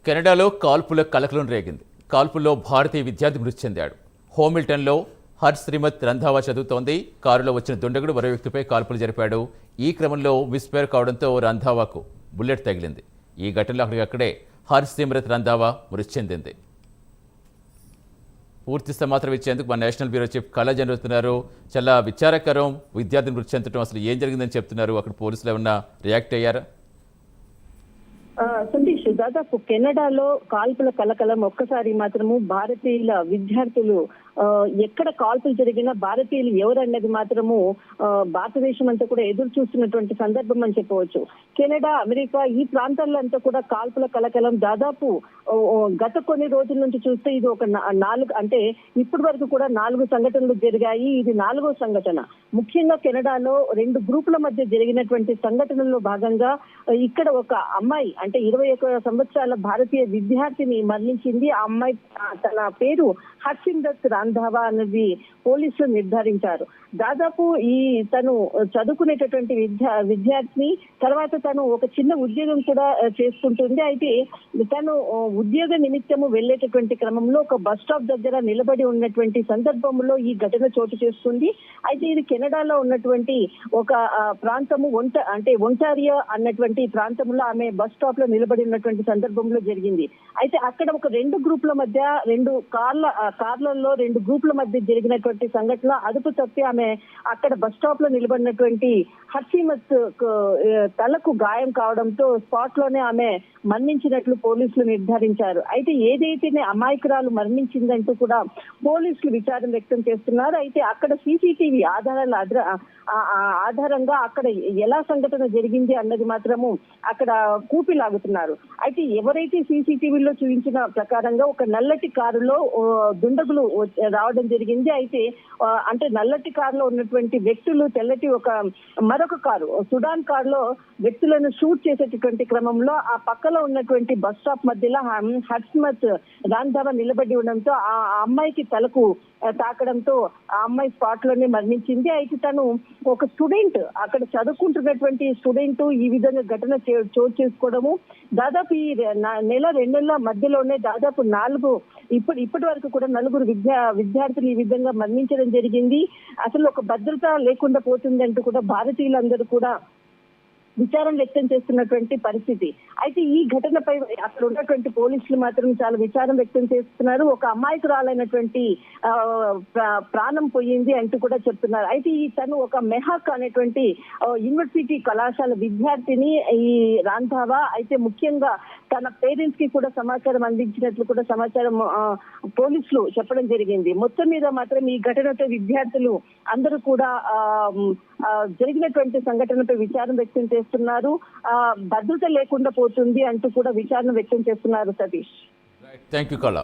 కెనడాలో కాల్పుల కలకలం రేగింది. కాల్పుల్లో భారతీయ విద్యార్థి మృతి చెందాడు. హోమిల్టన్లో హర్ శ్రీమత్ రంధావా చదువుతోంది. కారులో వచ్చిన దుండగుడు మరో వ్యక్తిపై కాల్పులు జరిపాడు. ఈ క్రమంలో మిస్ఫైర్ కావడంతో రంధావాకు బుల్లెట్ తగిలింది. ఈ ఘటనలో అక్కడికక్కడే హర్ శ్రీమత్ రంధావా మృతి చెందింది. పూర్తి సమాచారం ఇచ్చేందుకు మా నేషనల్ బ్యూరో చీఫ్ కళ జరుగుతున్నారు. చాలా విచారకరం, విద్యార్థిని మృతి చెందడం. అసలు ఏం జరిగిందని చెప్తున్నారు? అక్కడ పోలీసులు ఏమన్నా రియాక్ట్ అయ్యారా? సంతీష్, దాదాపు కెనడాలో కాల్పుల కలకలం ఒక్కసారి మాత్రము భారతీయుల విద్యార్థులు ఎక్కడ కాల్పులు జరిగినా భారతీయులు ఎవరన్నది మాత్రము భారతదేశం అంతా కూడా ఎదురు చూస్తున్నటువంటి సందర్భం అని చెప్పవచ్చు. కెనడా, అమెరికా ఈ ప్రాంతాల్లో అంతా కూడా కాల్పుల కలకలం దాదాపు గత కొన్ని రోజుల నుంచి చూస్తే ఇది ఒక ఇప్పటి వరకు కూడా 4 సంఘటనలు జరిగాయి. ఇది 4వ సంఘటన. ముఖ్యంగా కెనడాలో 2 గ్రూపుల మధ్య జరిగినటువంటి సంఘటనల్లో భాగంగా ఇక్కడ ఒక అమ్మాయి 21 సంవత్సరాల భారతీయ విద్యార్థిని మరణించింది. ఆ అమ్మాయి తన పేరు హర్సిమ్రత్ రంధావా అన్నది పోలీసులు నిర్ధారించారు. దాదాపు తను చదువుకునేటటువంటి విద్యార్థిని, తర్వాత తను ఒక చిన్న ఉద్యోగం కూడా చేసుకుంటుంది. అయితే తను ఉద్యోగ నిమిత్తము వెళ్లేటటువంటి క్రమంలో ఒక బస్ స్టాప్ దగ్గర నిలబడి ఉన్నటువంటి సందర్భంలో ఈ ఘటన చోటు చేసుకుంది. అయితే ఇది కెనడాలో ఉన్నటువంటి ఒక ప్రాంతము ఒంటారియో అన్నటువంటి ప్రాంతంలో ఆమె బస్ స్టాప్ లో నిలబడి ఉన్నటువంటి సందర్భంలో జరిగింది. అయితే అక్కడ ఒక 2 గ్రూపుల మధ్య 2 కార్లలో 2 గ్రూపుల మధ్య జరిగినటువంటి సంఘటన అదుపు తప్పి ఆమె అక్కడ బస్ స్టాప్ లో నిలబడినటువంటి హర్సిమత్ తలకు గాయం కావడంతో స్పాట్ లోనే ఆమె మరణించినట్లు పోలీసులు నిర్ధారించారు. అయితే ఏదైతేనే అమాయకురాలు మరణించిందంటూ కూడా పోలీసులు విచారం వ్యక్తం చేస్తున్నారు. అయితే అక్కడ సీసీటీవీ ఆధారంగా అక్కడ ఎలా సంఘటన జరిగింది అన్నది మాత్రము అక్కడ కూపిలాగుతున్నారు. అయితే ఎవరైతే సీసీటీవీలో చూపించిన ప్రకారంగా ఒక నల్లటి కారులో దుండగులు రావడం జరిగింది. అయితే నల్లటి కారులో ఉన్నటువంటి వ్యక్తులు తెల్లటి మరొక కారు సుడాన్ కారులో వ్యక్తులను షూట్ చేసేటటువంటి క్రమంలో ఆ పక్కలో ఉన్నటువంటి బస్ స్టాప్ మధ్యలో హర్సిమత్ రంధావా నిలబడి ఉండడంతో ఆ అమ్మాయికి తలకు తాకడంతో ఆ అమ్మాయి స్పాట్ లోనే మరణించింది. అయితే తను ఒక స్టూడెంట్, అక్కడ చదువుకుంటున్నటువంటి స్టూడెంట్ ఈ విధంగా ఘటన చోటు చేసుకోవడము దాదాపు ఈ 1-2 నెలల మధ్యలోనే దాదాపు ఇప్పటి వరకు కూడా 4 విద్యార్థులు ఈ విధంగా మరణించడం జరిగింది. అసలు ఒక భద్రత లేకుండా పోతుంది అంటూ కూడా భారతీయులందరూ కూడా విచారం వ్యక్తం చేస్తున్నటువంటి పరిస్థితి. అయితే ఈ ఘటనపై అక్కడ ఉన్నటువంటి పోలీసులు మాత్రం చాలా విచారం వ్యక్తం చేస్తున్నారు. ఒక అమాయకురాలైనటువంటి ప్రాణం పోయింది అంటూ కూడా చెప్తున్నారు. అయితే తను ఒక మెహాక్ అనేటువంటి యూనివర్సిటీ కళాశాల విద్యార్థిని ఈ రంధావా. అయితే ముఖ్యంగా తన పేరెంట్స్ కి కూడా సమాచారం అందించినట్లు కూడా సమాచారం పోలీసులు చెప్పడం జరిగింది. మొత్తం మీద మాత్రం ఈ ఘటనతో విద్యార్థులు అందరూ కూడా జరిగినటువంటి సంఘటనపై విచారం వ్యక్తం చేస్తున్నారు. భద్రత లేకుండా పోతుంది అంటూ కూడా విచారణ వ్యక్తం చేస్తున్నారు. సతీష్, థ్యాంక్ యూ కళ.